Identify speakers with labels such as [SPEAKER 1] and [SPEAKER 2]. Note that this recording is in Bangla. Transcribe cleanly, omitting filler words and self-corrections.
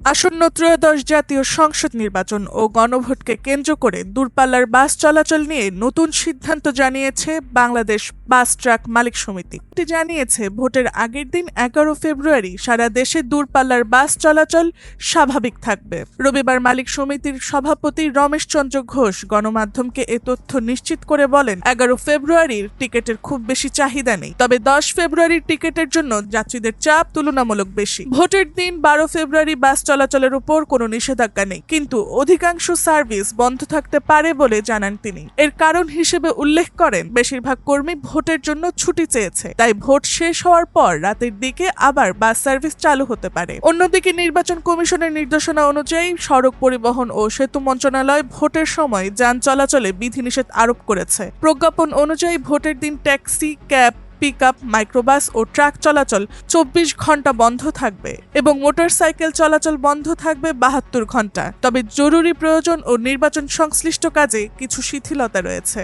[SPEAKER 1] আসন্ন ত্রয়োদশ জাতীয় সংসদ নির্বাচন ও গণভোটকে কেন্দ্র করে দূরপাল্লার বাস চলাচল নিয়ে নতুন সিদ্ধান্ত জানিয়েছে বাংলাদেশ বাস ট্রাক মালিক সমিতি। এটি জানিয়েছে, ভোটের আগের দিন 11 ফেব্রুয়ারি সারা দেশে দূরপাল্লার বাস চলাচল স্বাভাবিক থাকবে। রবিবার মালিক সমিতির সভাপতি রমেশ চন্দ্র ঘোষ গণমাধ্যমকে এ তথ্য নিশ্চিত করে বলেন, 11 ফেব্রুয়ারির টিকিটের খুব বেশি চাহিদা নেই, তবে 10 ফেব্রুয়ারির টিকিটের জন্য যাত্রীদের চাপ তুলনামূলক বেশি। ভোটের দিন 12 ফেব্রুয়ারি বাস চলাচলের উপর কোনো নিষেধাজ্ঞা নেই, কিন্তু অধিকাংশ সার্ভিস বন্ধ থাকতে পারে বলে জানান তিনি। এর কারণ হিসেবে উল্লেখ করেন, বেশিরভাগ কর্মী ভোটের জন্য ছুটি চেয়েছে, তাই ভোট শেষ হওয়ার পর রাতের দিকে আবার বাস সার্ভিস চালু হতে পারে। অন্যদিকে নির্বাচন কমিশনের নির্দেশনা অনুযায়ী সড়ক পরিবহন ও সেতু মন্ত্রণালয় ভোটের সময় যান চলাচলে বিধিনিষেধ আরোপ করেছে। প্রজ্ঞাপন অনুযায়ী ভোটের দিন ট্যাক্সি, ক্যাব, পিকআপ, মাইক্রোবাস ও ট্রাক চলাচল 24 ঘন্টা বন্ধ থাকবে এবং মোটরসাইকেল চলাচল বন্ধ থাকবে 72 ঘন্টা। তবে জরুরি প্রয়োজন ও নির্বাচন সংশ্লিষ্ট কাজে কিছু শিথিলতা রয়েছে।